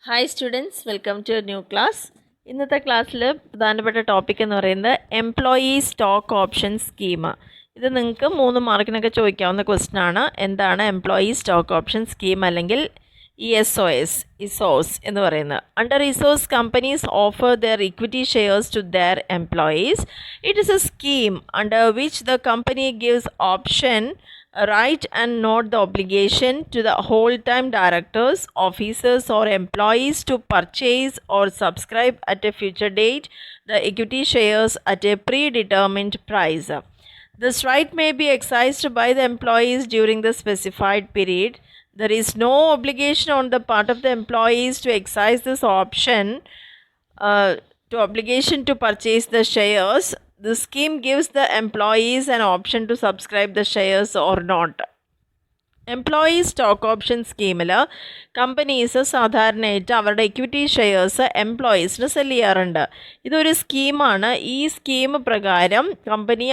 Hi students, welcome to new class. ഇന്നത്തെ ക്ലാസ്സിൽ പ്രധാനപ്പെട്ട ടോപ്പിക് എന്ന് പറയുന്നത് എംപ്ലോയി സ്റ്റോക്ക് ഓപ്ഷൻ സ്കീം. ഇത് നിങ്ങൾക്ക് 3 മാർക്കിനൊക്കെ ചോദിക്കാവുന്ന ക്വസ്റ്റ്യൻ ആണ്. എന്താണ് എംപ്ലോയി സ്റ്റോക്ക് ഓപ്ഷൻ സ്കീം അല്ലെങ്കിൽ ESOS എന്ന് പറയുന്നത്? Under ESOS companies offer their equity shares to their employees. It is a scheme under which the company gives option right and not the obligation to the whole-time directors, officers or employees to purchase or subscribe at a future date the equity shares at a predetermined price. This right may be exercised by the employees during the specified period. There is no obligation on the part of the employees to exercise this option to purchase the shares. The scheme gives the employees an option to subscribe the shares or not. Employee stock option സ്കീമിൽ companies സാധാരണയായിട്ട് അവരുടെ equity shares എംപ്ലോയീസിന് cell ചെയ്യാറുണ്ട്. ഇതൊരു സ്കീമാണ്. ഈ scheme പ്രകാരം company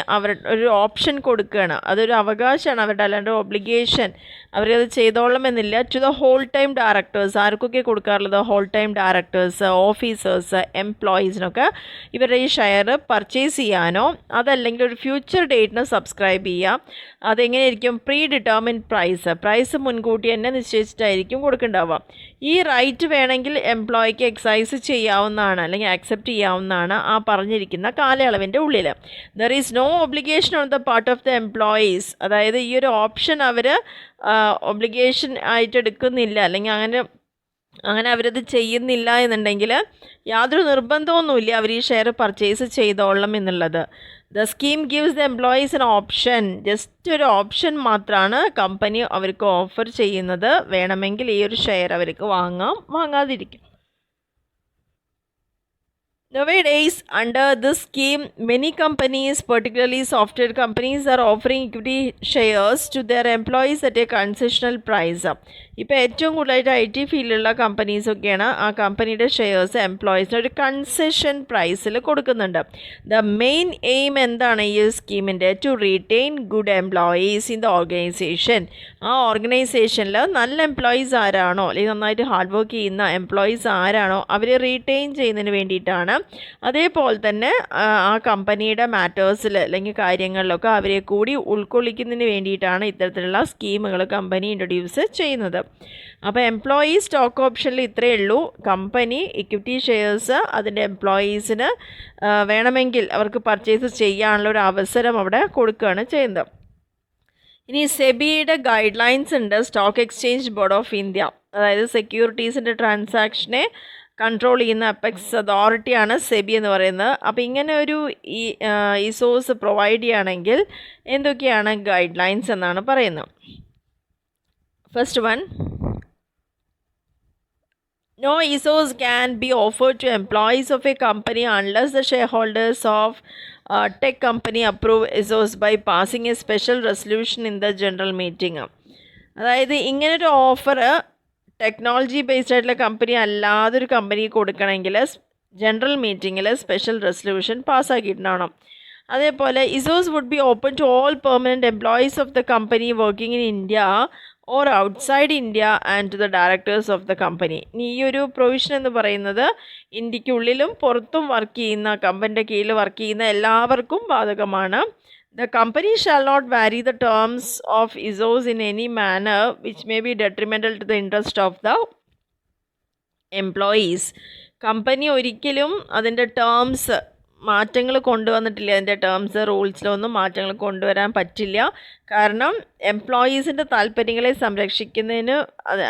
ഒരു option കൊടുക്കുകയാണ്. അതൊരു അവകാശമാണ് അവരുടെ, അല്ലാണ്ട് ഒബ്ലിഗേഷൻ അവരത് ചെയ്തോളണമെന്നില്ല. To the whole time directors, ആർക്കൊക്കെ കൊടുക്കാറുള്ളത്? ഹോൾ ടൈം ഡയറക്ടേഴ്സ്, ഓഫീസേഴ്സ്, എംപ്ലോയീസിനൊക്കെ ഇവരുടെ ഈ ഷെയർ പർച്ചേസ് ചെയ്യാനോ അതല്ലെങ്കിൽ ഒരു ഫ്യൂച്ചർ ഡേറ്റിന് സബ്സ്ക്രൈബ് ചെയ്യുക. അതെങ്ങനെയായിരിക്കും? പ്രീ ഡിറ്റർമിൻഡ് പ്രൈസ് മുൻകൂട്ടി തന്നെ നിശ്ചയിച്ചിട്ടായിരിക്കും കൊടുക്കേണ്ടാവുക. ഈ റൈറ്റ് വേണമെങ്കിൽ എംപ്ലോയിക്ക് എക്സൈസ് ചെയ്യാവുന്നതാണ് അല്ലെങ്കിൽ ആക്സെപ്റ്റ് ചെയ്യാവുന്നതാണ് ആ പറഞ്ഞിരിക്കുന്ന കാലയളവിൻ്റെ ഉള്ളിൽ. There is no obligation on the part of the employees. അതായത് ഈ ഒരു ഓപ്ഷൻ അവർ ഒബ്ലിഗേഷൻ ആയിട്ട് എടുക്കുന്നില്ല അല്ലെങ്കിൽ അങ്ങനെ അവരത് ചെയ്യുന്നില്ല എന്നുണ്ടെങ്കിൽ യാതൊരു നിർബന്ധമൊന്നുമില്ല അവർ ഈ ഷെയർ പർച്ചേസ് ചെയ്തോളണം എന്നുള്ളത്. The scheme gives the employees N option. Just ഒരു ഓപ്ഷൻ മാത്രമാണ് കമ്പനി അവർക്ക് ഓഫർ ചെയ്യുന്നത്. വേണമെങ്കിൽ ഈ ഒരു ഷെയർ അവർക്ക് വാങ്ങാം, വാങ്ങാതിരിക്കും. Nowadays, under this scheme, many companies, particularly software companies, are offering equity shares to their employees at a concessional price. ഇപ്പോൾ ഏറ്റവും കൂടുതലായിട്ട് IT ഫീൽഡിലുള്ള കമ്പനീസൊക്കെയാണ് ആ കമ്പനിയുടെ ഷെയർസ് എംപ്ലോയീസിന് ഒരു കൺസെഷൻ പ്രൈസിൽ കൊടുക്കുന്നുണ്ട്. ദ മെയിൻ എയിം എന്താണ് ഈ സ്കീമിൻ്റെ? To retain good employees in the organization. ആ ഓർഗനൈസേഷനിൽ നല്ല എംപ്ലോയീസ് ആരാണോ അല്ലെങ്കിൽ നന്നായിട്ട് ഹാർഡ് വർക്ക് ചെയ്യുന്ന എംപ്ലോയീസ് ആരാണോ അവരെ റീറ്റെയിൻ ചെയ്യുന്നതിന് വേണ്ടിയിട്ടാണ്. അതേപോലെ തന്നെ ആ കമ്പനിയുടെ മാറ്റേഴ്സിൽ അല്ലെങ്കിൽ കാര്യങ്ങളിലൊക്കെ അവരെ കൂടി ഉൾക്കൊള്ളിക്കുന്നതിന് വേണ്ടിയിട്ടാണ് ഇത്തരത്തിലുള്ള സ്കീമുകൾ കമ്പനി ഇൻട്രൊഡ്യൂസ് ചെയ്യുന്നത്. അപ്പോൾ എംപ്ലോയി സ്റ്റോക്ക് ഓപ്ഷനിൽ ഇത്രയേ ഉള്ളൂ. കമ്പനി ഇക്വിറ്റി ഷെയർസ് അതിൻ്റെ എംപ്ലോയീസിന് വേണമെങ്കിൽ അവർക്ക് പർച്ചേസ് ചെയ്യാനുള്ള ഒരു അവസരം അവിടെ കൊടുക്കുകയാണ് ചെയ്യുന്നത്. ഇനി സെബിയുടെ ഗൈഡ് ലൈൻസ് ഉണ്ട്. Stock exchange board of India, അതായത് സെക്യൂരിറ്റീസിൻ്റെ ട്രാൻസാക്ഷനെ കൺട്രോൾ ചെയ്യുന്ന അപ്പെക്സ് അതോറിറ്റിയാണ് സെബി എന്ന് പറയുന്നത്. അപ്പോൾ ഇങ്ങനെ ഒരു ESOS പ്രൊവൈഡ് ചെയ്യുകയാണെങ്കിൽ എന്തൊക്കെയാണ് ഗൈഡ് ലൈൻസ് എന്നാണ് പറയുന്നത്. First one, no ESOS can be offered to employees of a company unless the shareholders of tech company approve ESOS by passing a special resolution in the general meeting. അതായത് ഇങ്ങനൊരു offer technology based ആയിട്ടുള്ള company അല്ലാതൊരു കമ്പനിക്ക് കൊടുക്കണമെങ്കിൽ general മീറ്റിങ്ങിൽ special resolution പാസ്സാക്കിയിട്ടുണ്ടാവണം. അതേപോലെ ESOS would be open to all permanent employees of the company working in India or outside India and to the directors of the company. ഇനി ഈ ഒരു പ്രൊവിഷൻ എന്ന് പറയുന്നത് ഇന്ത്യക്കുള്ളിലും പുറത്തും വർക്ക് ചെയ്യുന്ന, കമ്പനിയുടെ കീഴിൽ വർക്ക് ചെയ്യുന്ന എല്ലാവർക്കും ബാധകമാണ്. The company shall not vary the terms of ESOS in any manner which may be detrimental to the interest of the employees. Company ഒരിക്കലും അതിൻ്റെ ടേംസ് മാറ്റങ്ങൾ കൊണ്ടുവന്നിട്ടില്ല. അതിൻ്റെ ടേംസ് റൂൾസിലൊന്നും മാറ്റങ്ങൾ കൊണ്ടുവരാൻ പറ്റില്ല. കാരണം എംപ്ലോയീസിൻ്റെ താല്പര്യങ്ങളെ സംരക്ഷിക്കുന്നതിന്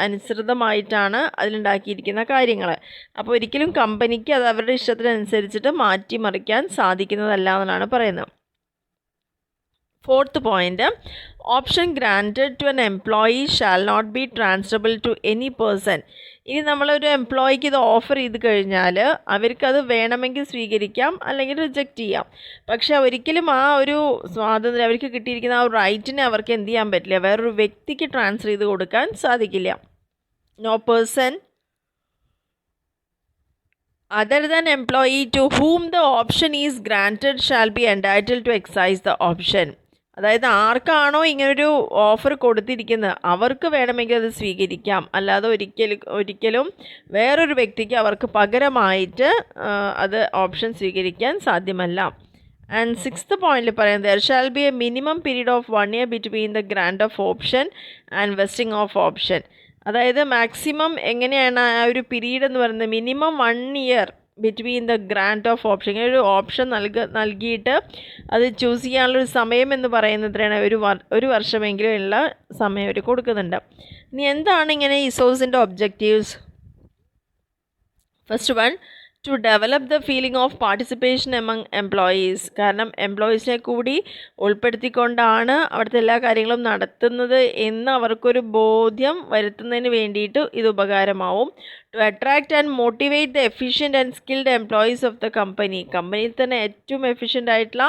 അനുസൃതമായിട്ടാണ് അതിലുണ്ടാക്കിയിരിക്കുന്ന കാര്യങ്ങൾ. അപ്പോൾ ഒരിക്കലും കമ്പനിക്ക് അത് അവരുടെ ഇഷ്ടത്തിനനുസരിച്ചിട്ട് മാറ്റിമറിക്കാൻ സാധിക്കുന്നതല്ല എന്നാണ് പറയുന്നത്. Fourth point, option granted to an employee shall not be transferable to any person. ഇനി നമ്മളൊരു എംപ്ലോയിക്ക് ഇത് ഓഫർ ചെയ്ത് കഴിഞ്ഞാൽ അവർക്കത് വേണമെങ്കിൽ സ്വീകരിക്കാം അല്ലെങ്കിൽ റിജക്റ്റ് ചെയ്യാം. പക്ഷെ ഒരിക്കലും ആ ഒരു സ്വാതന്ത്ര്യം അവർക്ക് കിട്ടിയിരിക്കുന്ന ആ ഒരു റൈറ്റിനെ അവർക്ക് എന്ത് ചെയ്യാൻ പറ്റില്ല, വേറൊരു വ്യക്തിക്ക് ട്രാൻസ്ഫർ ചെയ്ത് കൊടുക്കാൻ സാധിക്കില്ല. No person other than employee to whom the option is granted shall be entitled to exercise the option. അതായത് ആർക്കാണോ ഇങ്ങനൊരു ഓഫർ കൊടുത്തിരിക്കുന്നത് അവർക്ക് വേണമെങ്കിൽ അത് സ്വീകരിക്കാം, അല്ലാതെ ഒരിക്കലും വേറൊരു വ്യക്തിക്ക് അവർക്ക് പകരമായിട്ട് അത് ഓപ്ഷൻ സ്വീകരിക്കാൻ സാധ്യമല്ല. ആൻഡ് 6th പോയിന്റിൽ പറയുന്നത് there shall be a minimum period of 1 year between the grant of option and vesting of option. അതായത് മാക്സിമം എങ്ങനെയാണ് ആ ഒരു പീരീഡ് എന്ന് പറയുന്നത്, minimum 1 year between the grand of option. ഇങ്ങനെ ഒരു ഓപ്ഷൻ നൽകിയിട്ട് അത് ചൂസ് ചെയ്യാനുള്ളൊരു സമയം എന്ന് പറയുന്നതിനാണ് ഒരു വർഷമെങ്കിലും ഉള്ള സമയം അവർ കൊടുക്കുന്നുണ്ട്. ഇനി എന്താണ് ഇങ്ങനെ ഇസോസിൻ്റെ objectives? First one, to develop the feeling of participation among employees. കാരണം എംപ്ലോയീസിനെ കൂടി ഉൾപ്പെടുത്തിക്കൊണ്ടാണ് അവിടുത്തെ എല്ലാ കാര്യങ്ങളും നടത്തുന്നത് എന്ന് അവർക്കൊരു ബോധ്യം വരുത്തുന്നതിന് വേണ്ടിയിട്ട് ഇത് ഉപകാരമാവും. To attract and motivate the efficient and skilled employees of the company. കമ്പനിയിൽ തന്നെ ഏറ്റവും എഫിഷ്യൻ്റ് ആയിട്ടുള്ള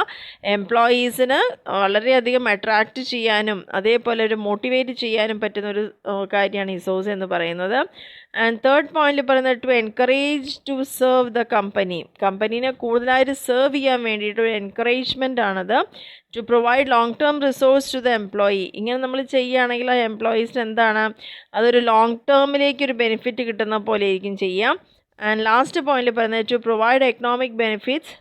എംപ്ലോയീസിന് വളരെയധികം അട്രാക്റ്റ് ചെയ്യാനും അതേപോലെ ഒരു മോട്ടിവേറ്റ് ചെയ്യാനും പറ്റുന്ന ഒരു കാര്യമാണ് ഇസോസ് എന്ന് പറയുന്നത്. ആൻഡ് തേർഡ് പോയിന്റിൽ പറയുന്നത് to encourage to serve the company. കമ്പനീനെ കൂടുതലായിട്ട് സെർവ് ചെയ്യാൻ വേണ്ടിയിട്ട് ഒരു എൻകറേജ്മെൻ്റ് ആണത്. To provide long term resource to the employee. ഇങ്ങനെ നമ്മൾ ചെയ്യുകയാണെങ്കിൽ ആ എംപ്ലോയീസിന് എന്താണ്, അതൊരു ലോങ് ടേമിലേക്ക് ഒരു ബെനിഫിറ്റ് കിട്ടുന്ന പോലെ ആയിരിക്കും ചെയ്യാം. ആൻഡ് ലാസ്റ്റ് പോയിന്റിൽ പറയുന്നത് to provide economic benefits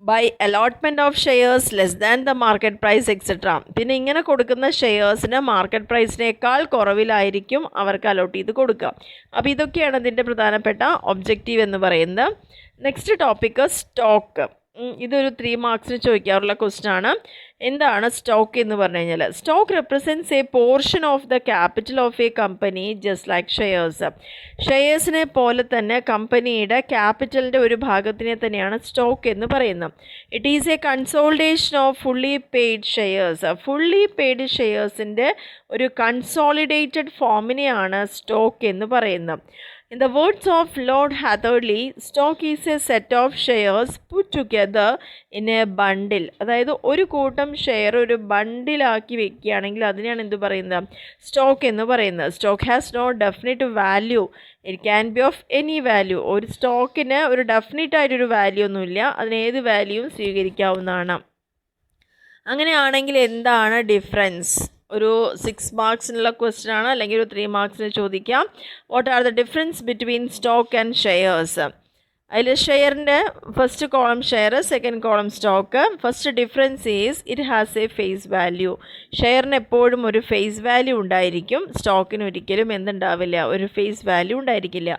by allotment of shares less than the market price et cetera. പിന്നെ ഇങ്ങനെ കൊടുക്കുന്ന ഷെയർസിന് മാർക്കറ്റ് പ്രൈസിനേക്കാൾ കുറവിലായിരിക്കും അവർക്ക് അലോട്ട് ചെയ്ത് കൊടുക്കുക. അപ്പോൾ ഇതൊക്കെയാണ് ഇതിൻ്റെ പ്രധാനപ്പെട്ട ഒബ്ജക്റ്റീവ് എന്ന് പറയുന്നത്. Next topic stock. ഇതൊരു 3 മാർക്സിന് ചോദിക്കാറുള്ള ക്വസ്റ്റ്യൻ ആണ്. എന്താണ് സ്റ്റോക്ക് എന്ന് പറഞ്ഞു കഴിഞ്ഞാൽ? Stock represents a portion of the capital of a company just like shares. ഷെയർസിനെ പോലെ തന്നെ കമ്പനിയുടെ ക്യാപിറ്റലിൻ്റെ ഒരു ഭാഗത്തിനെ തന്നെയാണ് സ്റ്റോക്ക് എന്ന് പറയുന്നത്. It is a consolidation of fully paid shares. Fully paid ഷെയർസിൻ്റെ ഒരു കൺസോളിഡേറ്റഡ് ഫോമിനെയാണ് സ്റ്റോക്ക് എന്ന് പറയുന്നത്. In the words of Lord Hatherley, stock is a set of shares put together in a bundle. അതായത് ഒരു കൂട്ടം ഷെയർ ഒരു ബണ്ടിലാക്കി വെക്കുകയാണെങ്കിൽ അതിനെയാണ് എന്ത് പറയുന്നത്? സ്റ്റോക്ക് എന്ന് പറയുന്നത്. Stock has no definite value. It can be of any value. ഒരു സ്റ്റോക്കിന് ഒരു ഡെഫിനിറ്റ് ആയിട്ടൊരു വാല്യൂ ഒന്നുമില്ല, അതിന് ഏത് വാല്യൂവും സ്വീകരിക്കാവുന്നതാണ്. അങ്ങനെയാണെങ്കിൽ എന്താണ് ഡിഫറൻസ്? ഒരു 6 മാർക്സിനുള്ള ക്വസ്റ്റ്യൻ ആണ്, അല്ലെങ്കിൽ ഒരു 3 മാർക്സിന് ചോദിക്കാം. What are the difference between stock and shares? അതിൽ ഷെയറിൻ്റെ first column share, second column stock. First difference is it has a face value. ഷെയറിന് എപ്പോഴും ഒരു ഫേസ് വാല്യൂ ഉണ്ടായിരിക്കും, സ്റ്റോക്കിന് ഒരിക്കലും എന്തുണ്ടാവില്ല, ഒരു ഫേസ് വാല്യൂ ഉണ്ടായിരിക്കില്ല.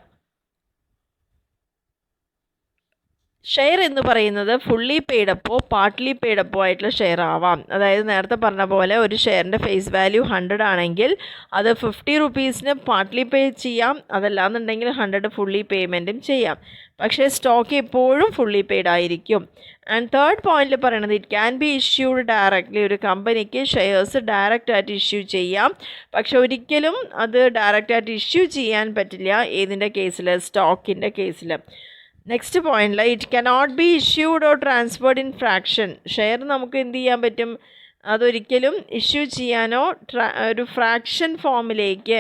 ഷെയർ എന്ന് പറയുന്നത് ഫുള്ളി പെയ്ഡപ്പോ പാർട്ട്ലി പെയ്ഡപ്പോ ആയിട്ടുള്ള ഷെയർ ആവാം. അതായത് നേരത്തെ പറഞ്ഞ പോലെ ഒരു ഷെയറിൻ്റെ ഫേസ് വാല്യൂ 100 ആണെങ്കിൽ അത് 50 റുപ്പീസിന് പാർട്ട്ലി പേ ചെയ്യാം, അതല്ലാന്നുണ്ടെങ്കിൽ 100 ഫുള്ളി പേയ്മെൻറ്റും ചെയ്യാം. പക്ഷേ സ്റ്റോക്ക് എപ്പോഴും ഫുള്ളി പെയ്ഡ് ആയിരിക്കും. ആൻഡ് തേർഡ് പോയിന്റിൽ പറയുന്നത് it can be issued directly. ഒരു കമ്പനിക്ക് ഷെയർസ് ഡയറക്റ്റ് ആയിട്ട് ഇഷ്യൂ ചെയ്യാം, പക്ഷെ ഒരിക്കലും അത് ഡയറക്റ്റ് ആയിട്ട് ഇഷ്യൂ ചെയ്യാൻ പറ്റില്ല. ഏതിൻ്റെ കേസിൽ? സ്റ്റോക്കിൻ്റെ കേസിൽ. നെക്സ്റ്റ് പോയിന്റിൽ it cannot be issued or transferred in fraction. Share നമുക്ക് എന്ത് ചെയ്യാൻ പറ്റും? അതൊരിക്കലും ഇഷ്യൂ ചെയ്യാനോ ഒരു ഫ്രാക്ഷൻ ഫോമിലേക്ക്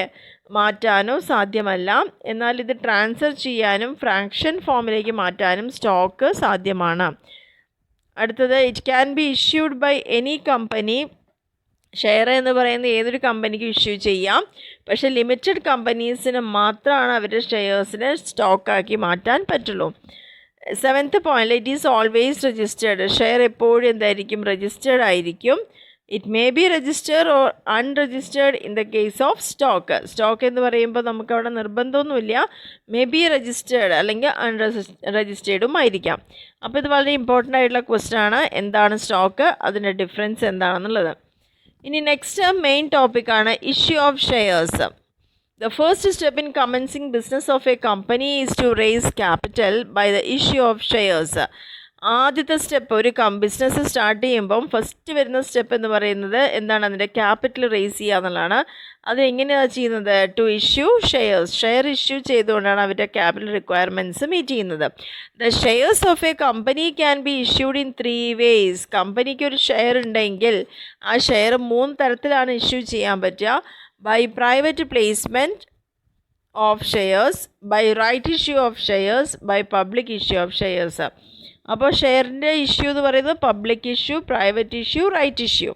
മാറ്റാനോ സാധ്യമല്ല. എന്നാൽ ഇത് ട്രാൻസ്ഫർ ചെയ്യാനും ഫ്രാക്ഷൻ ഫോമിലേക്ക് മാറ്റാനും സ്റ്റോക്ക് സാധ്യമാണ്. അടുത്തത് it can be issued by any company. Share എന്ന് പറയുന്നത് ഏതൊരു കമ്പനിക്ക് ഇഷ്യൂ ചെയ്യാം, പക്ഷേ ലിമിറ്റഡ് കമ്പനീസിന് മാത്രമാണ് അവരുടെ ഷെയർസിനെ സ്റ്റോക്കാക്കി മാറ്റാൻ പറ്റുള്ളൂ. 7th point it is always registered. Share എപ്പോഴും എന്തായിരിക്കും? രജിസ്റ്റേർഡ് ആയിരിക്കും. It may be registered or unregistered in the case of stock. Stock എന്ന് പറയുമ്പോൾ നമുക്കവിടെ നിർബന്ധമൊന്നുമില്ല, മേ ബി രജിസ്റ്റേർഡ് അല്ലെങ്കിൽ അൺരജിസ്റ്റേർഡും ആയിരിക്കാം. അപ്പോൾ ഇത് വളരെ ഇമ്പോർട്ടൻ്റ് ആയിട്ടുള്ള ക്വസ്റ്റ്യൻ ആണ്. എന്താണ് സ്റ്റോക്ക്, അതിൻ്റെ ഡിഫറൻസ് എന്താണെന്നുള്ളത്. ഇനി നെക്സ്റ്റ് മെയിൻ ടോപ്പിക്കാണ് issue of shares. The first step in commencing business of a company is to raise capital by the issue of shares. ആദ്യത്തെ സ്റ്റെപ്പ് ഒരു ബിസിനസ് സ്റ്റാർട്ട് ചെയ്യുമ്പം ഫസ്റ്റ് വരുന്ന സ്റ്റെപ്പ് എന്ന് പറയുന്നത് എന്താണ്? അതിൻ്റെ ക്യാപിറ്റൽ റേസ് ചെയ്യുക എന്നുള്ളതാണ്. അത് എങ്ങനെയാണ് ചെയ്യുന്നത്? To issue shares. Share issue ചെയ്തുകൊണ്ടാണ് അവരുടെ ക്യാപിറ്റൽ റിക്വയർമെൻറ്റ്സ് മീറ്റ് ചെയ്യുന്നത്. The shares of a company can be issued in 3 ways. കമ്പനിക്ക് ഒരു ഷെയർ ഉണ്ടെങ്കിൽ ആ ഷെയർ 3 തരത്തിലാണ് ഇഷ്യൂ ചെയ്യാൻ പറ്റുക. By private placement of shares, by right issue of shares, by public issue of shares. അപ്പോൾ ഷെയറിൻ്റെ ഇഷ്യൂ എന്ന് പറയുന്നത് public issue, private issue, right issue.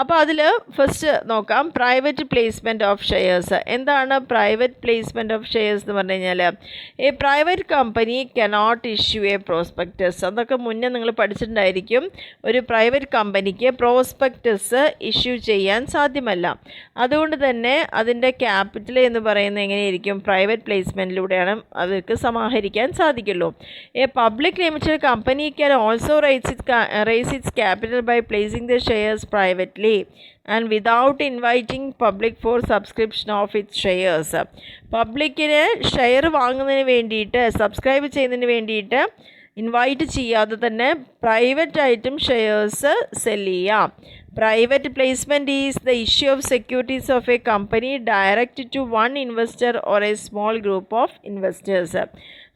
അപ്പോൾ അതിൽ ഫസ്റ്റ് നോക്കാം പ്രൈവറ്റ് പ്ലേസ്മെൻറ്റ് ഓഫ് ഷെയർസ്. എന്താണ് പ്രൈവറ്റ് പ്ലേസ്മെൻറ്റ് ഓഫ് ഷെയർസ് എന്ന് പറഞ്ഞു കഴിഞ്ഞാൽ a private company cannot issue a prospectus. അതൊക്കെ മുന്നേ നിങ്ങൾ പഠിച്ചിട്ടുണ്ടായിരിക്കും. ഒരു പ്രൈവറ്റ് കമ്പനിക്ക് പ്രോസ്പെക്ടസ് ഇഷ്യൂ ചെയ്യാൻ സാധ്യമല്ല. അതുകൊണ്ട് തന്നെ അതിൻ്റെ ക്യാപിറ്റൽ എന്ന് പറയുന്നത് എങ്ങനെയായിരിക്കും? പ്രൈവറ്റ് പ്ലേസ്മെൻറ്റിലൂടെയാണ് അവർക്ക് സമാഹരിക്കാൻ സാധിക്കുള്ളൂ. A public limited company can also raise its capital by placing the shares privately and without inviting public for subscription of its shares. പബ്ലിക്കിന് ഷെയർ വാങ്ങുന്നതിന് വേണ്ടിയിട്ട്, സബ്സ്ക്രൈബ് ചെയ്യുന്നതിന് വേണ്ടിയിട്ട് ഇൻവൈറ്റ് ചെയ്യാതെ തന്നെ പ്രൈവറ്റ് ആയിട്ടും ഷെയർസ് സെല് ചെയ്യാം. Private placement is the issue of securities of a company direct to one investor or a small group of investors.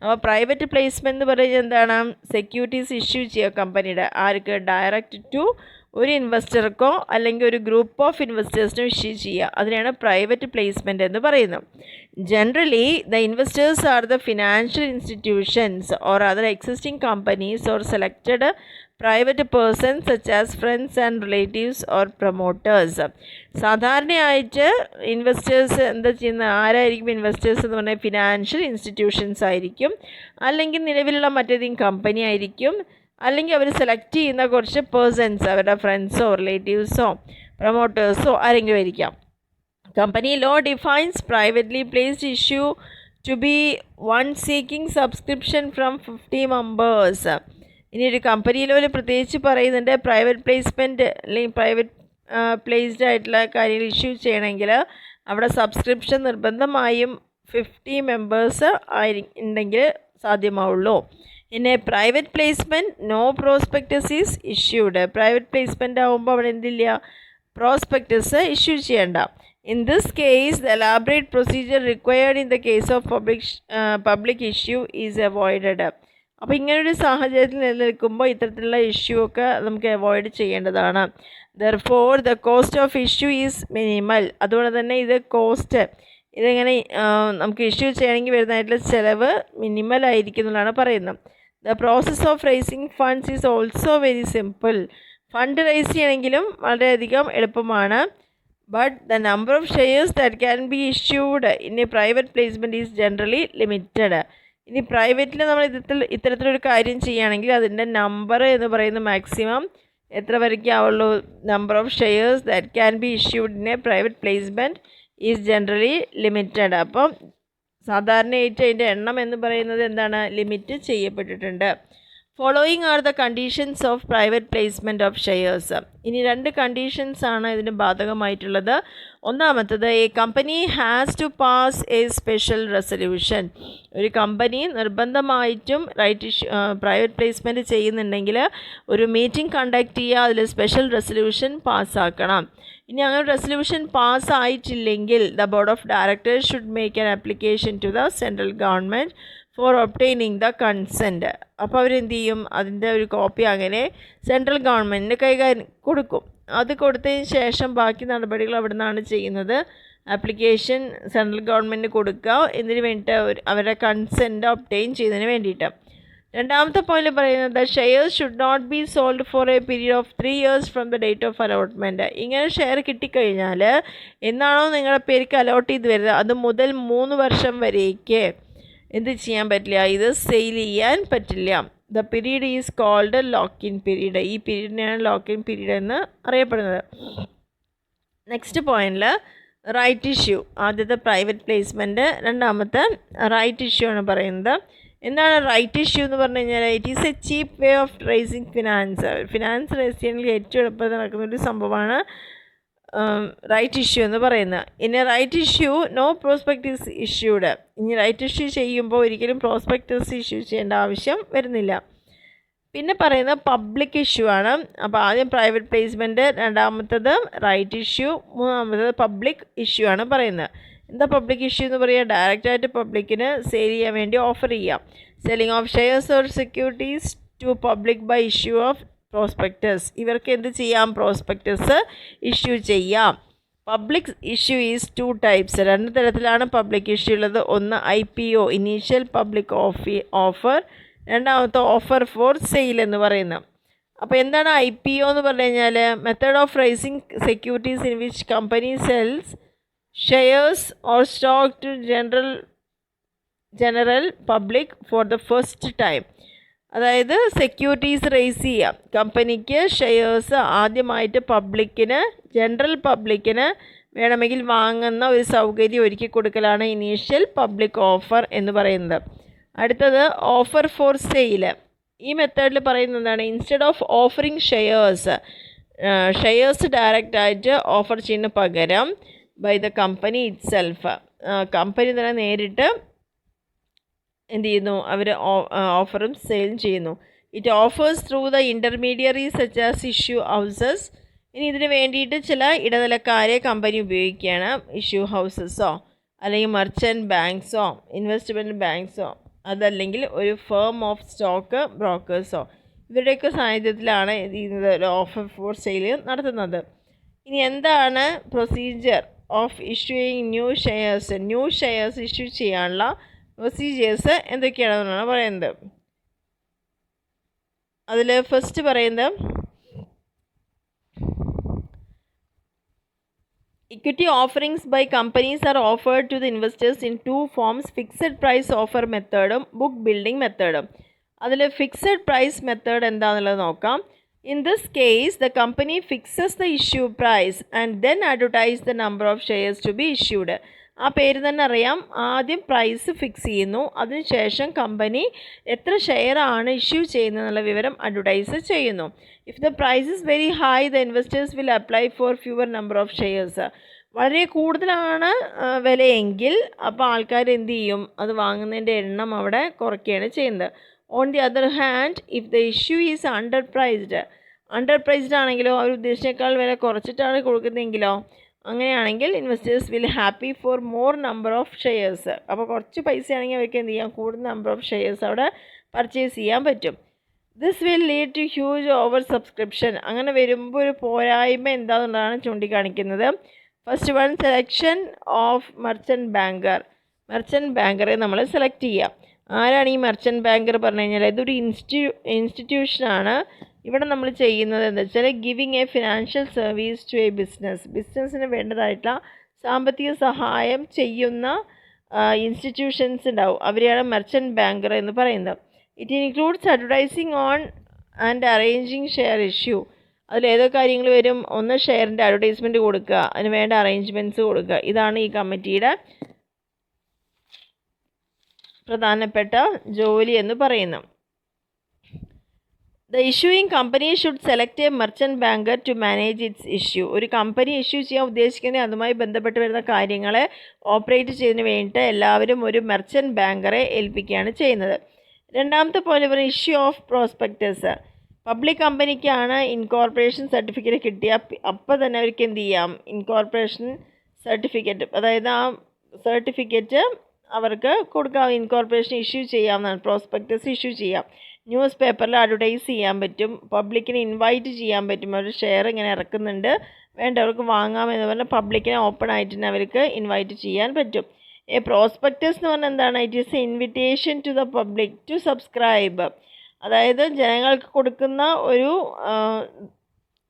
അപ്പോൾ പ്രൈവറ്റ് പ്ലേസ്മെൻറ്റ് എന്ന് പറയുന്നത് എന്താണ്? സെക്യൂരിറ്റീസ് ഇഷ്യൂ ചെയ്യുക കമ്പനിയുടെ. ആർക്ക്? ഡയറക്റ്റ് ടു ഒരു ഇൻവെസ്റ്റർക്കോ അല്ലെങ്കിൽ ഒരു ഗ്രൂപ്പ് ഓഫ് ഇൻവെസ്റ്റേഴ്സിനോ ഇഷ്യൂ ചെയ്യുക. അതിനാണ് പ്രൈവറ്റ് പ്ലേസ്മെൻറ്റ് എന്ന് പറയുന്നത്. Generally the investors are the financial institutions or other existing companies or selected private persons such as friends and relatives or promoters. സാധാരണയായിട്ട് ഇൻവെസ്റ്റേഴ്സ് എന്താ ചെയ്യുന്നത്? ആരായിരിക്കും ഇൻവെസ്റ്റേഴ്സ് എന്ന് പറഞ്ഞാൽ? ഫിനാൻഷ്യൽ ഇൻസ്റ്റിറ്റ്യൂഷൻസ് ആയിരിക്കും, അല്ലെങ്കിൽ നിലവിലുള്ള മറ്റേതെങ്കിലും കമ്പനി ആയിരിക്കും, അല്ലെങ്കിൽ അവർ സെലക്ട് ചെയ്യുന്ന കുറച്ച് പേഴ്സൺസ്, അവരുടെ ഫ്രണ്ട്സോ റിലേറ്റീവ്സോ പ്രൊമോട്ടേഴ്സോ ആരെങ്കിലും ആയിരിക്കാം. Company law defines privately placed issue to be one seeking subscription from 50 members. ഇനി ഒരു കമ്പനി ലോയിൽ പ്രത്യേകിച്ച് പറയുന്നുണ്ട് പ്രൈവറ്റ് പ്ലേസ്മെൻറ്റ് അല്ലെങ്കിൽ പ്രൈവറ്റ് പ്ലേസ്ഡ് ആയിട്ടുള്ള കാര്യങ്ങൾ ഇഷ്യൂ ചെയ്യണമെങ്കിൽ അവിടെ സബ്സ്ക്രിപ്ഷൻ നിർബന്ധമായും 50 മെമ്പേഴ്സ് ഉണ്ടെങ്കിൽ സാധ്യമാവുള്ളൂ. In a private placement, no prospectus is issued. Private placement ആകുമ്പോൾ അവിടെ എന്തില്ല? പ്രോസ്പെക്ടസ് ഇഷ്യൂ ചെയ്യേണ്ട. In this case, the elaborate procedure required in the case of public issue is avoided. അപ്പോൾ ഇങ്ങനൊരു സാഹചര്യത്തിൽ നിലനിൽക്കുമ്പോൾ ഇത്തരത്തിലുള്ള ഇഷ്യൂ ഒക്കെ നമുക്ക് അവോയ്ഡ് ചെയ്യേണ്ടതാണ്. Therefore, the cost of issue is minimal. അതുകൊണ്ട് തന്നെ ഇത് കോസ്റ്റ്, ഇതെങ്ങനെ നമുക്ക് ഇഷ്യൂ ചെയ്യണമെങ്കിൽ വരുന്നതായിട്ടുള്ള ചിലവ് മിനിമൽ ആയിരിക്കും എന്നുള്ളതാണ് പറയുന്നത്. The process of raising funds is also very simple. Fund raise ചെയ്യണമെങ്കിലും വളരെയധികം എളുപ്പമാണ്. But the number of shares that can be issued in a private placement is generally limited. ഇനി പ്രൈവറ്റിൽ നമ്മൾ ഇത്തരത്തിലൊരു കാര്യം ചെയ്യുകയാണെങ്കിൽ അതിൻ്റെ നമ്പർ എന്ന് പറയുന്നത് മാക്സിമം എത്ര വരയ്ക്ക് ആവുള്ളൂ? Number of shares that can be issued in a private placement is generally limited. അപ്പം സാധാരണയായിട്ട് അതിൻ്റെ എണ്ണം എന്ന് പറയുന്നത് എന്താണ്? ലിമിറ്റ് ചെയ്യപ്പെട്ടിട്ടുണ്ട്. Following are the conditions of private placement of shares. ഇനി 2 കണ്ടീഷൻസ് ആണ് ഇതിന് ബാധകമായിട്ടുള്ളത്. ഒന്നാമത്തത്, a company has to pass a special resolution. ഒരു കമ്പനി നിർബന്ധമായിട്ടും പ്രൈവറ്റ് പ്ലേസ്മെൻറ്റ് ചെയ്യുന്നുണ്ടെങ്കിൽ ഒരു മീറ്റിംഗ് കണ്ടക്ട് ചെയ്യുക, അതിൽ സ്പെഷ്യൽ റെസൊല്യൂഷൻ പാസ്സാക്കണം. ഇനി അങ്ങനെ റെസൊല്യൂഷൻ പാസ്സായിട്ടില്ലെങ്കിൽ the board of directors should make an application to the central government for obtaining the consent. അപ്പോൾ അവരെന്ത് ചെയ്യും? അതിൻ്റെ ഒരു കോപ്പി അങ്ങനെ സെൻട്രൽ ഗവൺമെൻറ്റിന് കൈകാര്യം കൊടുക്കും. അത് കൊടുത്തതിന് ശേഷം ബാക്കി നടപടികൾ അവിടെ നിന്നാണ് ചെയ്യുന്നത്. ആപ്ലിക്കേഷൻ സെൻട്രൽ ഗവൺമെൻറ്റിന് കൊടുക്കുക, എന്തിനു വേണ്ടിയിട്ട്? അവരുടെ കൺസെൻറ്റ് ഒബ്റ്റെയിൻ ചെയ്യുന്നതിന് വേണ്ടിയിട്ട്. രണ്ടാമത്തെ പോയിന്റ് പറയുന്നത്, shares should not be sold for a period of 3 years from the date of allotment. ഇങ്ങനെ ഷെയർ കിട്ടിക്കഴിഞ്ഞാൽ എന്നാണോ നിങ്ങളുടെ പേർക്ക് അലോട്ട് ചെയ്ത് വരുന്നത് അത് മുതൽ 3 വർഷം വരേക്ക് എന്ത് ചെയ്യാൻ പറ്റില്ല? ഇത് സെയിൽ ചെയ്യാൻ പറ്റില്ല. The period is called lock in period. ഈ പീരീഡിനെയാണ് ലോക്ക് ഇൻ പീരീഡ് എന്ന് അറിയപ്പെടുന്നത്. നെക്സ്റ്റ് പോയിന്റിൽ റൈറ്റ് ഇഷ്യൂ. ആദ്യത്തെ പ്രൈവറ്റ് പ്ലേസ്മെൻറ്റ്, രണ്ടാമത്തെ റൈറ്റ് ഇഷ്യൂ ആണ് പറയുന്നത്. എന്താണ് റൈറ്റ് ഇഷ്യൂ എന്ന് പറഞ്ഞു കഴിഞ്ഞാൽ? It is a cheap way of raising finance. Finance raise ചെയ്യണമെങ്കിൽ ഏറ്റവും എളുപ്പത്തിൽ നടക്കുന്നൊരു സംഭവമാണ് റൈറ്റ് ഇഷ്യൂ എന്ന് പറയുന്നത്. ഇനി right issue no prospectus issued. ഇനി റൈറ്റ് ഇഷ്യൂ ചെയ്യുമ്പോൾ ഒരിക്കലും പ്രോസ്പെക്ടസ് ഇഷ്യൂ ചെയ്യേണ്ട ആവശ്യം വരുന്നില്ല. പിന്നെ പറയുന്നത് പബ്ലിക് ഇഷ്യൂ ആണ്. അപ്പോൾ ആദ്യം പ്രൈവറ്റ് പ്ലേസ്മെൻറ്റ്, രണ്ടാമത്തത് റൈറ്റ് ഇഷ്യൂ, മൂന്നാമത്തത് പബ്ലിക് ഇഷ്യൂ ആണ് പറയുന്നത്. എന്താ പബ്ലിക് ഇഷ്യൂ എന്ന് പറയുക? ഡയറക്റ്റായിട്ട് പബ്ലിക്കിന് സെയിൽ ചെയ്യാൻ വേണ്ടി ഓഫർ ചെയ്യാം. Selling of shares or securities to public by issue of prospectus. ഇവർക്ക് എന്ത് ചെയ്യാം? പ്രോസ്പെക്ടസ് ഇഷ്യൂ ചെയ്യാം. Public issue is 2 types. 2 തരത്തിലാണ് പബ്ലിക് ഇഷ്യൂ ഉള്ളത്. ഒന്ന് IPO, ഇനീഷ്യൽ പബ്ലിക് ഓഫർ. രണ്ടാമത്തെ ഓഫർ ഫോർ സെയിൽ എന്ന് പറയുന്നത്. അപ്പോൾ എന്താണ് IPO എന്ന് പറഞ്ഞു കഴിഞ്ഞാൽ? Method of raising securities in which company sells shares or stock to general public for the first time. അതായത് സെക്യൂരിറ്റീസ് റേസ് ചെയ്യാം, കമ്പനിക്ക് ഷെയർസ് ആദ്യമായിട്ട് ജനറൽ പബ്ലിക്കിന് വേണമെങ്കിൽ വാങ്ങുന്ന ഒരു സൗകര്യം ഒരുക്കി കൊടുക്കലാണ് ഇനീഷ്യൽ പബ്ലിക് ഓഫർ എന്ന് പറയുന്നത്. അടുത്തത് ഓഫർ ഫോർ സെയിൽ. ഈ മെത്തേഡിൽ പറയുന്നത് എന്താണ്? ഇൻസ്റ്റെഡ് ഓഫ് ഓഫറിങ് ഷെയർസ് ഡയറക്റ്റായിട്ട് ഓഫർ ചെയ്യുന്ന പകരം by the company itself, company തന്നെ നേരിട്ട് എന്ത് ചെയ്യുന്നു? അവർ ഓഫറും സെയിലും ചെയ്യുന്നു. It offers through the intermediaries such as issue houses. ഇനി ഇതിന് വേണ്ടിയിട്ട് ചില ഇടനിലക്കാരെ കമ്പനി ഉപയോഗിക്കുകയാണ്. ഇഷ്യൂ ഹൗസസോ അല്ലെങ്കിൽ മർച്ചൻറ്റ് ബാങ്ക്സോ ഇൻവെസ്റ്റ്മെൻറ്റ് ബാങ്ക്സോ അതല്ലെങ്കിൽ ഒരു ഫേം ഓഫ് സ്റ്റോക്ക് ബ്രോക്കേഴ്സോ ഇവരുടെയൊക്കെ സാന്നിധ്യത്തിലാണ് ഒരു ഓഫർ ഫോർ സെയിൽ നടത്തുന്നത്. ഇനി എന്താണ് procedure of issuing new shares issue ചെയ്യാനുള്ള പ്രൊസീജിയേഴ്സ് എന്തൊക്കെയാണെന്നാണ് പറയുന്നത്. അതിൽ ഫസ്റ്റ് പറയുന്നത് equity offerings by companies are offered to the investors in two forms: fixed price offer മെത്തേഡും ബുക്ക് ബിൽഡിംഗ് മെത്തേഡും. അതിൽ ഫിക്സഡ് പ്രൈസ് മെത്തേഡ് എന്താണെന്നുള്ളത് നോക്കാം. In this case, the company fixes the issue price and then advertise the number of shares to be issued. ആ പേര് തന്നെ അറിയാം, ആദ്യം പ്രൈസ് ഫിക്സ് ചെയ്യുന്നു, അതിനുശേഷം കമ്പനി എത്ര ഷെയർ ആണ് ഇഷ്യൂ ചെയ്യുന്നതെന്നുള്ള വിവരം അഡ്വർടൈസ് ചെയ്യുന്നു. If the price is very high, the investors will apply for fewer number of shares. വളരെ കൂടുതലാണ് വിലയെങ്കിൽ അപ്പോൾ ആൾക്കാർ എന്ത് ചെയ്യും? അത് വാങ്ങുന്നതിൻ്റെ എണ്ണം അവിടെ കുറയ്ക്കുകയാണ് ചെയ്യുന്നത്. On the other hand, if the issue is under priced ആണെങ്കിലോ, അവർ ഉദ്ദേശിച്ചേക്കാൾ വില കുറച്ചിട്ടാണ് കൊടുക്കുന്നതെങ്കിലോ, അങ്ങനെയാണെങ്കിൽ investors will happy for more number of shares. അപ്പോൾ കുറച്ച് പൈസയാണെങ്കിൽ അവർക്ക് എന്ത് ചെയ്യാം? കൂടുതൽ നമ്പർ ഓഫ് ഷെയർസ് അവിടെ പർച്ചേസ് ചെയ്യാൻ പറ്റും. This will lead to huge over subscription. അങ്ങനെ വരുമ്പോൾ ഒരു പോരായ്മ എന്താണെന്നുള്ളതാണ് ചൂണ്ടിക്കാണിക്കുന്നത്. First one, selection of merchant ബാങ്കറെ നമ്മൾ സെലക്ട് ചെയ്യാം. ആരാണ് ഈ മർച്ചൻറ്റ് ബാങ്കർ പറഞ്ഞു കഴിഞ്ഞാൽ? ഇതൊരു ഇൻസ്റ്റിറ്റ്യൂഷനാണ്. ഇവിടെ നമ്മൾ ചെയ്യുന്നത് എന്താ വെച്ചാൽ giving a financial service to a ബിസിനസ്സിന് വേണ്ടതായിട്ടുള്ള സാമ്പത്തിക സഹായം ചെയ്യുന്ന ഇൻസ്റ്റിറ്റ്യൂഷൻസ് ഉണ്ടാവും, അവരെയാണ് മർച്ചൻറ്റ് ബാങ്കർ എന്ന് പറയുന്നത്. It includes advertising on and arranging share issue. അതിലേതോ കാര്യങ്ങൾ വരും? ഒന്ന്, ഷെയറിൻ്റെ അഡ്വർടൈസ്മെൻറ്റ് കൊടുക്കുക, അതിന് വേണ്ട അറേഞ്ച്മെൻറ്റ്സ് കൊടുക്കുക. ഇതാണ് ഈ കമ്മിറ്റിയുടെ പ്രധാനപ്പെട്ട ജോലി എന്ന് പറയുന്നത്. The issuing company should select a merchant banker to manage its issue. ഒരു കമ്പനി ഇഷ്യൂ ചെയ്യാൻ ഉദ്ദേശിക്കുന്നത് അതുമായി ബന്ധപ്പെട്ട് വരുന്ന കാര്യങ്ങളെ ഓപ്പറേറ്റ് ചെയ്യുന്നതിന് വേണ്ടിയിട്ട് എല്ലാവരും ഒരു മർച്ചൻറ്റ് ബാങ്കറെ ഏൽപ്പിക്കുകയാണ് ചെയ്യുന്നത്. രണ്ടാമത്തെ പോലെ പറയുന്നത് ഇഷ്യൂ ഓഫ് പ്രോസ്പെക്ടസ്. പബ്ലിക് കമ്പനിക്കാണ് ഇൻകോർപ്പറേഷൻ സർട്ടിഫിക്കറ്റ് കിട്ടിയ അപ്പോൾ തന്നെ അവർക്ക് എന്ത് ചെയ്യാം? ഇൻകോർപ്പറേഷൻ സർട്ടിഫിക്കറ്റ്, അതായത് ആ സർട്ടിഫിക്കറ്റ് അവർക്ക് കൊടുക്കാം. ഇൻകോർപ്പറേഷൻ ഇഷ്യൂ ചെയ്യാവുന്നതാണ്, പ്രോസ്പെക്ടസ് ഇഷ്യൂ ചെയ്യാം, ന്യൂസ് പേപ്പറിൽ അഡ്വർടൈസ് ചെയ്യാൻ പറ്റും, പബ്ലിക്കിനെ ഇൻവൈറ്റ് ചെയ്യാൻ പറ്റും. അവർ ഷെയർ ഇങ്ങനെ ഇറക്കുന്നുണ്ട്, വേണ്ടവർക്ക് വാങ്ങാമെന്ന് പറഞ്ഞാൽ പബ്ലിക്കിനെ ഓപ്പൺ ആയിട്ട് തന്നെ അവർക്ക് ഇൻവൈറ്റ് ചെയ്യാൻ പറ്റും. എ പ്രോസ്പെക്ടസ് എന്ന് പറഞ്ഞാൽ എന്താണ്? It is an invitation to the public to subscribe. അതായത് ജനങ്ങൾക്ക് കൊടുക്കുന്ന ഒരു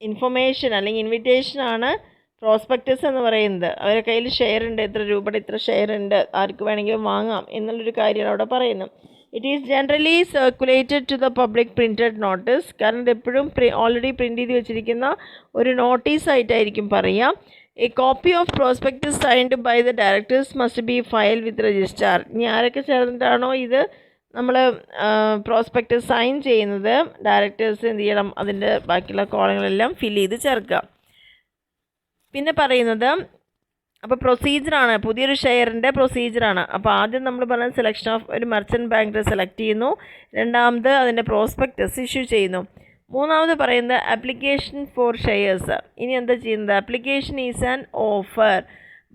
ഇൻഫർമേഷൻ അല്ലെങ്കിൽ ഇൻവിറ്റേഷനാണ് പ്രോസ്പെക്ടസ് എന്ന് പറയുന്നത്. അവരുടെ കയ്യിൽ ഷെയർ ഉണ്ട്, ഇത്ര രൂപയുടെ ഇത്ര ഷെയർ ഉണ്ട്, ആർക്ക് വേണമെങ്കിലും വാങ്ങാം എന്നുള്ളൊരു കാര്യമാണ് അവിടെ പറയുന്നത്. It is generally circulated to the public printed notice. കാരണം ഇത് എപ്പോഴും ഓൾറെഡി പ്രിൻറ്റ് ചെയ്ത് വെച്ചിരിക്കുന്ന ഒരു നോട്ടീസായിട്ടായിരിക്കും പറയാം. A copy of prospectus signed by the directors must be file with registrar. ഇനി ആരൊക്കെ ചേർന്നിട്ടാണോ ഇത് നമ്മൾ പ്രോസ്പെക്ടസ് സൈൻ ചെയ്യുന്നത്, ഡയറക്ടേഴ്സ് എന്ത് ചെയ്യണം? അതിൻ്റെ ബാക്കിയുള്ള കോളങ്ങളെല്ലാം ഫില്ല് ചെയ്ത് ചേർക്കുക. പിന്നെ പറയുന്നത് അപ്പോൾ പ്രൊസീജിയറാണ്, പുതിയൊരു ഷെയറിൻ്റെ പ്രൊസീജിയറാണ്. അപ്പോൾ ആദ്യം നമ്മൾ പറഞ്ഞ സെലക്ഷൻ ഓഫ് ഒരു മർച്ചൻറ്റ് ബാങ്കറെ സെലക്ട് ചെയ്യുന്നു. രണ്ടാമത് അതിൻ്റെ പ്രോസ്പെക്ടസ് ഇഷ്യൂ ചെയ്യുന്നു. മൂന്നാമത് പറയുന്നത് ആപ്ലിക്കേഷൻ ഫോർ ഷെയർസ്. ഇനി എന്താ ചെയ്യുന്നത്? Application is an offer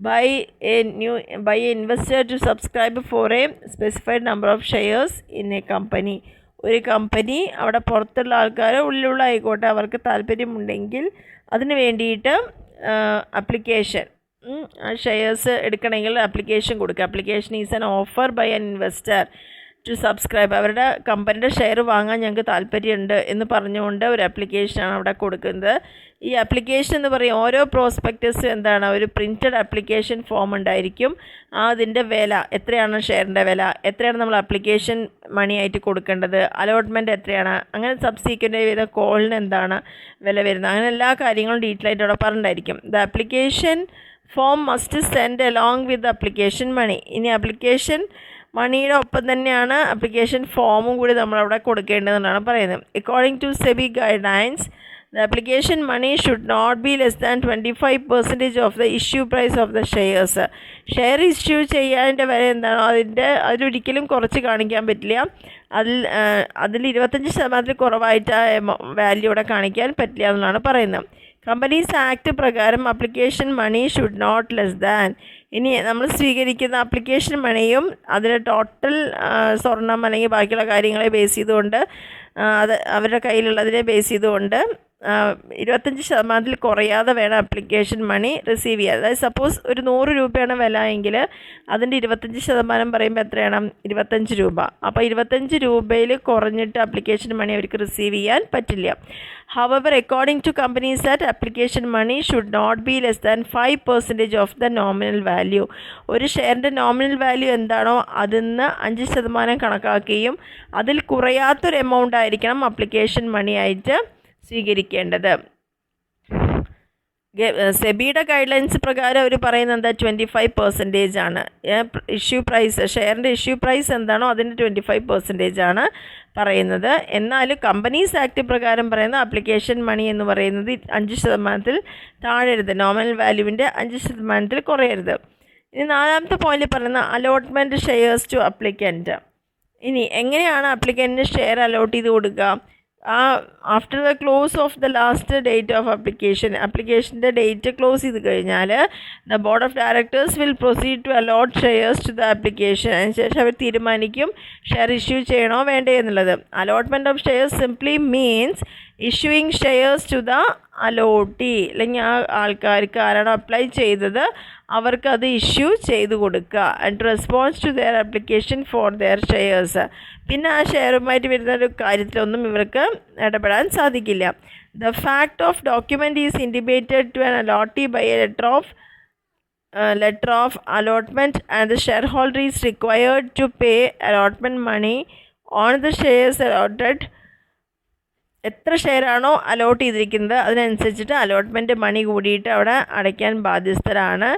by a investor to subscribe for a specified number of shares in a company. ഒരു കമ്പനി അവിടെ പുറത്തുള്ള ആൾക്കാരോ ഉള്ളിലുള്ള ആയിക്കോട്ടെ, അവർക്ക് താല്പര്യമുണ്ടെങ്കിൽ അതിന് വേണ്ടിയിട്ട് ആപ്ലിക്കേഷൻ ഷെയർസ് എടുക്കണമെങ്കിൽ ആപ്ലിക്കേഷൻ കൊടുക്കുക. Application is an offer by an investor to subscribe, അവരുടെ കമ്പനിയുടെ ഷെയർ വാങ്ങാൻ ഞങ്ങൾക്ക് താല്പര്യമുണ്ട് എന്ന് പറഞ്ഞുകൊണ്ട് ഒരു ആപ്ലിക്കേഷനാണ് അവിടെ കൊടുക്കുന്നത്. ഈ ആപ്ലിക്കേഷൻ എന്ന് പറയും ഓരോ പ്രോസ്പെക്ടസും എന്താണ്, ഒരു പ്രിൻറ്റഡ് ആപ്ലിക്കേഷൻ ഫോം ഉണ്ടായിരിക്കും. അതിൻ്റെ വില എത്രയാണ്, ഷെയറിൻ്റെ വില എത്രയാണ്, നമ്മൾ ആപ്ലിക്കേഷൻ മണി ആയിട്ട് കൊടുക്കേണ്ടത്, അലോട്ട്മെൻറ്റ് എത്രയാണ്, അങ്ങനെ സബ്സീക്വൻ്റ് ചെയ്ത കോളിന് എന്താണ് വില വരുന്നത്, അങ്ങനെ എല്ലാ കാര്യങ്ങളും ഡീറ്റെയിൽ ആയിട്ട് അവിടെ പറഞ്ഞിട്ടുണ്ടായിരിക്കും. The application form must send along with application money. ഇനി ആപ്ലിക്കേഷൻ മണിയുടെ ഒപ്പം തന്നെയാണ് ആപ്ലിക്കേഷൻ ഫോമും കൂടി നമ്മളവിടെ കൊടുക്കേണ്ടതെന്നാണ് പറയുന്നത്. According to SEBI guidelines, the application money should not be less than 25% of the issue price of the shares. Share issue ചെയ്യാൻ്റെ വില എന്താണോ അതിലൊരിക്കലും കുറച്ച് കാണിക്കാൻ പറ്റില്ല. അതിൽ 25% കുറവായിട്ട് വാല്യൂ ഇവിടെ കാണിക്കാൻ പറ്റില്ല എന്നുള്ളതാണ് പറയുന്നത്. കമ്പനീസ് ആക്ട് പ്രകാരം application money should not less than, ഇനി നമ്മൾ സ്വീകരിക്കുന്ന ആപ്ലിക്കേഷൻ മണിയും അതിന് ടോട്ടൽ സ്വർണം അല്ലെങ്കിൽ ബാക്കിയുള്ള കാര്യങ്ങളെ ബേസ് ചെയ്തുകൊണ്ട് അത് അവരുടെ കയ്യിലുള്ളതിനെ ബേസ് ചെയ്തുകൊണ്ട് 25% കുറയാതെ വേണം ആപ്ലിക്കേഷൻ മണി റിസീവ് ചെയ്യുക. അതായത് സപ്പോസ് ഒരു 100 രൂപയാണ് വില എങ്കിൽ അതിൻ്റെ 25% പറയുമ്പോൾ എത്രയാണ്, 25 രൂപ. അപ്പോൾ 25 രൂപയിൽ കുറഞ്ഞിട്ട് ആപ്ലിക്കേഷൻ മണി അവർക്ക് റിസീവ് ചെയ്യാൻ പറ്റില്ല. However, according to companies that application money should not be less than 5% of the nominal value. ഒരു ഷെയറിൻ്റെ നോമിനൽ വാല്യൂ എന്താണോ അതിൽ നിന്ന് 5% കണക്കാക്കുകയും അതിൽ കുറയാത്തൊരു എമൗണ്ട് ആയിരിക്കണം ആപ്ലിക്കേഷൻ മണി ആയിട്ട് സ്വീകരിക്കേണ്ടത്. സെബിയുടെ ഗൈഡ്ലൈൻസ് പ്രകാരം അവർ പറയുന്നത് എന്താ, 25% ആണ് ഇഷ്യൂ പ്രൈസ്. ഷെയറിൻ്റെ ഇഷ്യൂ പ്രൈസ് എന്താണോ അതിൻ്റെ 25% ആണ് പറയുന്നത്. എന്നാൽ കമ്പനീസ് ആക്ട് പ്രകാരം പറയുന്ന ആപ്ലിക്കേഷൻ മണി എന്ന് പറയുന്നത് 5% താഴരുത്, നോമിനൽ വാല്യൂവിൻ്റെ 5% കുറയരുത്. ഇനി 4ാമത്തെ പോയിന്റ് പറയുന്ന അലോട്ട്മെൻറ്റ് ഷെയർസ് ടു അപ്ലിക്കൻറ്റ്. ഇനി എങ്ങനെയാണ് അപ്ലിക്കൻറ്റിന് ഷെയർ അലോട്ട് ചെയ്ത് കൊടുക്കുക? After the close of the last date of ആപ്ലിക്കേഷൻ്റെ ഡേറ്റ് ക്ലോസ് ചെയ്ത് കഴിഞ്ഞാൽ the board of directors will proceed to allot shares to the application. അതിനുശേഷം അവർ തീരുമാനിക്കും ഷെയർ ഇഷ്യൂ ചെയ്യണോ വേണ്ടേ എന്നുള്ളത്. Allotment of shares simply means issuing shares to the allottee, അല്ലെങ്കിൽ ആ ആൾക്കാർക്ക് ആരാണോ അപ്ലൈ ചെയ്തത് അവർക്ക് അത് ഇഷ്യൂ ചെയ്ത് കൊടുക്കുക. And response to their application for their shares. പിന്നെ ആ ഷെയറുമായിട്ട് വരുന്ന ഒരു കാര്യത്തിലൊന്നും ഇവർക്ക് ഇടപെടാൻ സാധിക്കില്ല. The fact of document is intimated to an allottee by a letter of allotment and the shareholder is required to pay allotment money on the shares allotted. എത്ര ഷെയറാണോ അലോട്ട് ചെയ്തിരിക്കുന്നത് അതിനനുസരിച്ചിട്ട് അലോട്ട്മെൻറ്റ് മണി കൂടിയിട്ട് അവിടെ അടയ്ക്കാൻ ബാധ്യസ്ഥരാണ്.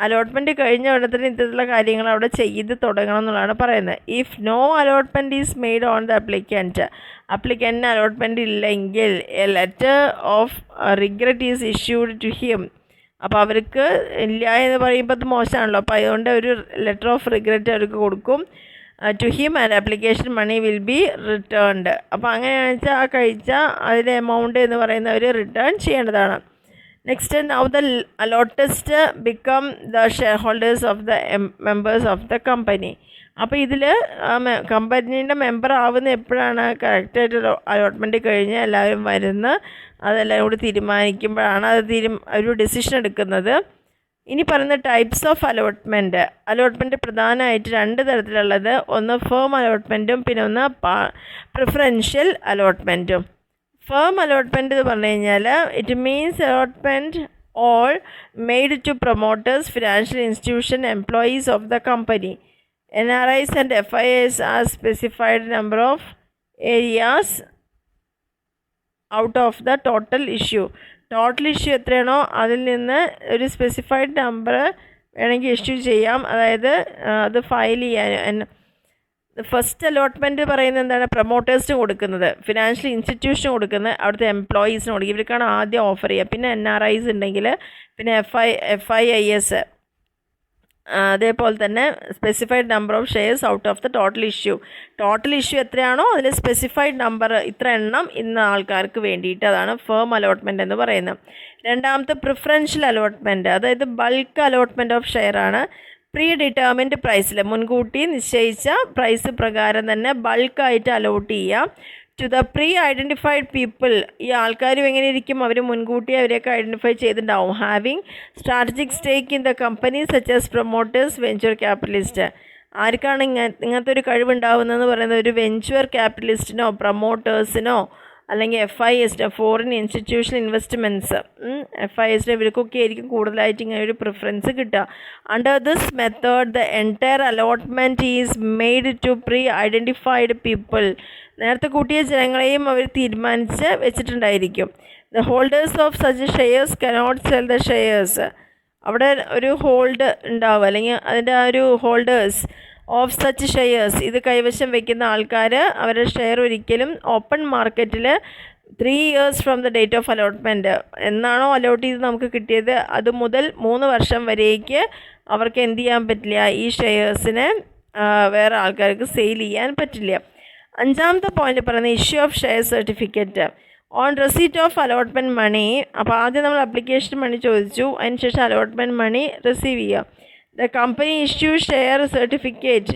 അലോട്ട്മെൻറ്റ് കഴിഞ്ഞ ഉടനെ ഇത്തരത്തിലുള്ള കാര്യങ്ങൾ അവിടെ ചെയ്ത് തുടങ്ങണം എന്നുള്ളതാണ് പറയുന്നത്. If no allotment is made on the അപ്ലിക്കൻറ്റിന് അലോട്ട്മെൻറ്റ് ഇല്ലെങ്കിൽ a letter of regret is issued to him. അപ്പോൾ അവർക്ക് ഇല്ല എന്ന് പറയുമ്പോൾ അത് മോശമാണല്ലോ, അപ്പോൾ അതുകൊണ്ട് ഒരു ലെറ്റർ ഓഫ് റിഗ്രറ്റ് അവർക്ക് കൊടുക്കും. To him and application money will be returned. അപ്പോൾ അങ്ങനെയാണെന്ന് വെച്ചാൽ ആ കഴിച്ച അതിൻ്റെ എമൗണ്ട് എന്ന് പറയുന്നത് അവർ റിട്ടേൺ ചെയ്യേണ്ടതാണ്. Next, now the allottees become the share holders of the members of the company. അപ്പോൾ ഇതിൽ കമ്പനീൻ്റെ മെമ്പർ ആവുന്ന എപ്പോഴാണ്, കറക്റ്റായിട്ട് അലോട്ട്മെൻറ്റ് കഴിഞ്ഞ് എല്ലാവരും വരുന്ന അതെല്ലാവരും കൂടി തീരുമാനിക്കുമ്പോഴാണ് ഒരു ഡിസിഷൻ എടുക്കുന്നത്. ഇനി പറയുന്ന ടൈപ്സ് ഓഫ് അലോട്ട്മെൻറ്റ് പ്രധാനമായിട്ട് 2 തരത്തിലുള്ളത്. ഒന്ന് ഫേം അലോട്ട്മെൻറ്റും പിന്നെ ഒന്ന് പ്രിഫറൻഷ്യൽ അലോട്ട്മെൻറ്റും. ഫേം അലോട്ട്മെൻറ്റ് എന്ന് പറഞ്ഞു കഴിഞ്ഞാൽ it means allotment all made to promoters, financial institution, employees of the company. NRIs and FIs are specified number of areas out of the total issue. Total issue എത്രയാണോ അതിൽ നിന്ന് ഒരു specified number വേണമെങ്കിൽ issue ചെയ്യാം. അതായത് അത് file ചെയ്യാൻ. First allotment പറയുന്നത് എന്താണ്, പ്രൊമോട്ടേഴ്സിന് കൊടുക്കുന്നത്, ഫിനാൻഷ്യൽ ഇൻസ്റ്റിറ്റ്യൂഷന് കൊടുക്കുന്നത്, അവിടുത്തെ എംപ്ലോയീസിന് കൊടുക്കുക. ഇവർക്കാണ് ആദ്യം ഓഫർ ചെയ്യുക. പിന്നെ NRIs ഉണ്ടെങ്കിൽ പിന്നെ FIIs, അതേപോലെ തന്നെ specified number of shares out of the total issue എത്രയാണോ അതിൽ സ്പെസിഫൈഡ് നമ്പർ ഇത്ര എണ്ണം ഇന്ന ആൾക്കാർക്ക് വേണ്ടിയിട്ട്, അതാണ് ഫേം അലോട്ട്മെൻറ്റ് എന്ന് പറയുന്നത്. രണ്ടാമത്തെ പ്രിഫറൻഷ്യൽ അലോട്ട്മെൻറ്റ്, അതായത് ബൾക്ക് അലോട്ട്മെൻറ്റ് ഓഫ് ഷെയർ ആണ്. പ്രീ ഡിറ്റർമിൻഡ് പ്രൈസിൽ മുൻകൂട്ടി നിശ്ചയിച്ച പ്രൈസ് പ്രകാരം തന്നെ ബൾക്കായിട്ട് അലോട്ട് ചെയ്യുക. To the pre identified people, ഈ ആൾക്കാരും എങ്ങനെ ഇരിക്കും, അവർ മുൻകൂട്ടി അവരെയൊക്കെ ഐഡൻറ്റിഫൈ ചെയ്തിട്ടുണ്ടാവും. Having strategic stake in the company such as promoters, venture capitalist. ആർക്കാണ് ഇങ്ങനത്തെ ഒരു കഴിവുണ്ടാവുന്നതെന്ന് പറയുന്നത് ഒരു വെഞ്ചർ ക്യാപിറ്റലിസ്റ്റിനോ പ്രൊമോട്ടേഴ്സിനോ അല്ലെങ്കിൽ FISനോ ഫോറിൻ ഇൻസ്റ്റിറ്റ്യൂഷണൽ ഇൻവെസ്റ്റ്മെൻറ്റ്സ് FISനോ ഇവർക്കൊക്കെ ആയിരിക്കും കൂടുതലായിട്ട് ഇങ്ങനെ ഒരു പ്രിഫറൻസ് കിട്ടുക. Under this method the entire allotment is made to pre identified people. നേരത്തെ കൂട്ടിയ ജനങ്ങളെയും അവർ തീരുമാനിച്ച് വെച്ചിട്ടുണ്ടായിരിക്കും. The holders of such shares cannot sell the shares. അവിടെ ഒരു ഹോൾഡ് ഉണ്ടാവും, അല്ലെങ്കിൽ അതിൻ്റെ ആ ഒരു ഹോൾഡേഴ്സ് ഓഫ് സച്ച് ഷെയർസ്, ഇത് കൈവശം വയ്ക്കുന്ന ആൾക്കാർ അവരുടെ ഷെയർ ഒരിക്കലും ഓപ്പൺ മാർക്കറ്റിൽ 3 years from the date of allotment, എന്നാണോ അലോട്ട് ചെയ്ത് നമുക്ക് കിട്ടിയത് അത് മുതൽ 3 വർഷം വരേക്ക് അവർക്ക് എന്ത് ചെയ്യാൻ പറ്റില്ല, ഈ ഷെയർസിനെ വേറെ ആൾക്കാർക്ക് സെയിൽ ചെയ്യാൻ പറ്റില്ല. 5ാമത്തെ പോയിന്റ് പറയുന്നത് issue of share certificate on receipt of allotment money. അപ്പോൾ ആദ്യം നമ്മൾ അപ്ലിക്കേഷൻ മണി ചോദിച്ചു, അതിന് ശേഷം അലോട്ട്മെൻറ്റ് മണി റിസീവ് ചെയ്യുക. The company issues share certificate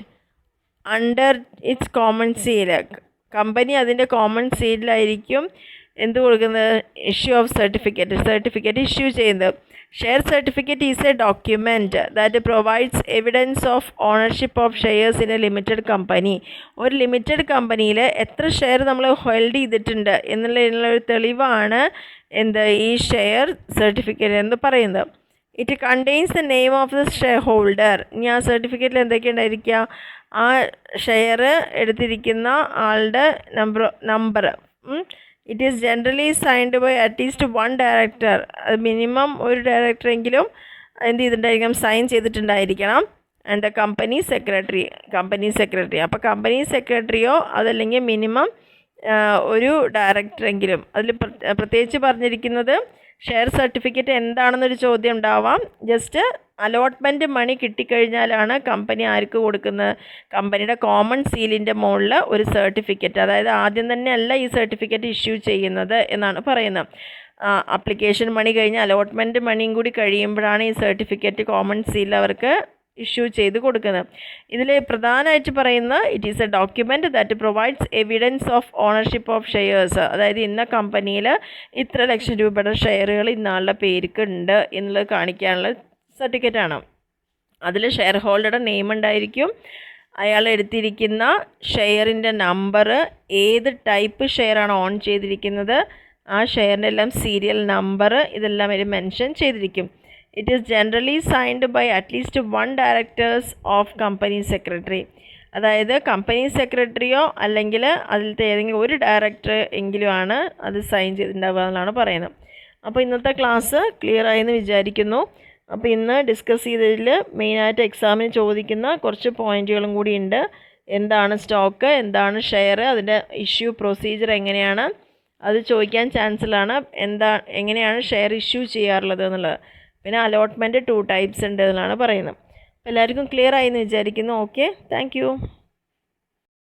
under its common seal. Company അതിൻ്റെ കോമൺ സീലിലായിരിക്കും എന്ത് കൊടുക്കുന്നത്, ഇഷ്യൂ ഓഫ് സർട്ടിഫിക്കറ്റ് ഇഷ്യൂ ചെയ്യുന്നത്. Share certificate is A document that provides evidence of ownership of shares in A limited company. ഒരു limited കമ്പനിയിൽ എത്ര share നമ്മൾ hold ചെയ്തിട്ടുണ്ട് എന്നുള്ളതിനുള്ളൊരു തെളിവാണ് ഈ ഷെയർ സർട്ടിഫിക്കറ്റ് എന്ന് പറയുന്നത്. It contains the name of the share holder. ഇനി ആ സർട്ടിഫിക്കറ്റിൽ എന്തൊക്കെ ഉണ്ടായിരിക്കുക, ആ ഷെയർ എടുത്തിരിക്കുന്ന ആളുടെ number. It is generally signed by at least 1 director. അത് മിനിമം ഒരു ഡയറക്ടറെങ്കിലും എന്ത് ചെയ്തിട്ടുണ്ടായിരിക്കണം, സൈൻ ചെയ്തിട്ടുണ്ടായിരിക്കണം. And company secretary. അപ്പോൾ കമ്പനി സെക്രട്ടറിയോ അതല്ലെങ്കിൽ മിനിമം ഒരു ഡയറക്ടറെങ്കിലും. അതിൽ പ്രത്യേകിച്ച് പറഞ്ഞിരിക്കുന്നത് ഷെയർ സർട്ടിഫിക്കറ്റ് എന്താണെന്നൊരു ചോദ്യം ഉണ്ടാവാം. ജസ്റ്റ് അലോട്ട്മെൻറ്റ് മണി കിട്ടിക്കഴിഞ്ഞാലാണ് കമ്പനി ആർക്ക് കൊടുക്കുന്നത്, കമ്പനിയുടെ കോമൺ സീലിൻ്റെ മുകളിൽ ഒരു സർട്ടിഫിക്കറ്റ്, അതായത് ആദ്യം തന്നെ അല്ല ഈ സർട്ടിഫിക്കറ്റ് ഇഷ്യൂ ചെയ്യുന്നത് എന്നാണ് പറയുന്നത്. അപ്ലിക്കേഷൻ മണി കഴിഞ്ഞ് അലോട്ട്മെൻറ്റ് മണിയും കൂടി കഴിയുമ്പോഴാണ് ഈ സർട്ടിഫിക്കറ്റ് കോമൺ സീൽ അവർക്ക് ഇഷ്യൂ ചെയ്ത് കൊടുക്കുന്നത്. ഇതിൽ പ്രധാനമായിട്ട് പറയുന്ന it is A document that provides evidence of ownership of shares. അതായത് ഇന്ന കമ്പനിയിൽ ഇത്ര ലക്ഷം രൂപയുടെ ഷെയറുകൾ ഇന്നാളുടെ പേർക്ക് ഉണ്ട് എന്നുള്ളത് കാണിക്കാനുള്ള സർട്ടിഫിക്കറ്റാണ്. അതിൽ ഷെയർ ഹോൾഡറുടെ നെയിം ഉണ്ടായിരിക്കും, അയാൾ എടുത്തിരിക്കുന്ന ഷെയറിൻ്റെ നമ്പർ, ഏത് ടൈപ്പ് ഷെയറാണ് ഓൺ ചെയ്തിരിക്കുന്നത്, ആ ഷെയറിൻ്റെ എല്ലാം സീരിയൽ നമ്പർ, ഇതെല്ലാം അതിൽ മെൻഷൻ ചെയ്തിരിക്കും. It is generally signed by at least 1 directors of company secretary. അതായത് കമ്പനി സെക്രട്ടറിയോ അല്ലെങ്കിൽ അതിലത്തെ ഏതെങ്കിലും ഒരു ഡയറക്ടർ എങ്കിലും ആണ് അത് സൈൻ ചെയ്തിട്ടുണ്ടാവുക എന്നാണ് പറയുന്നത്. അപ്പോൾ ഇന്നത്തെ ക്ലാസ് ക്ലിയർ ആയെന്ന് വിചാരിക്കുന്നു. അപ്പോൾ ഇന്ന് ഡിസ്കസ് ചെയ്തതിൽ മെയിനായിട്ട് എക്സാമിന് ചോദിക്കുന്ന കുറച്ച് പോയിൻറ്റുകളും കൂടി ഉണ്ട്. എന്താണ് സ്റ്റോക്ക്, എന്താണ് ഷെയർ, അതിൻ്റെ ഇഷ്യൂ പ്രൊസീജിയർ എങ്ങനെയാണ്, അത് ചോദിക്കാൻ ചാൻസിലാണ്. എങ്ങനെയാണ് ഷെയർ ഇഷ്യൂ ചെയ്യാറുള്ളത് എന്നുള്ളത്. പിന്നെ അലോട്ട്മെൻറ്റ് 2 ടൈപ്സ് ഉണ്ട് എന്നാണ് പറയുന്നത്. അപ്പോൾ എല്ലാവർക്കും ക്ലിയർ ആയി എന്ന് വിചാരിക്കുന്നു. Okay, thank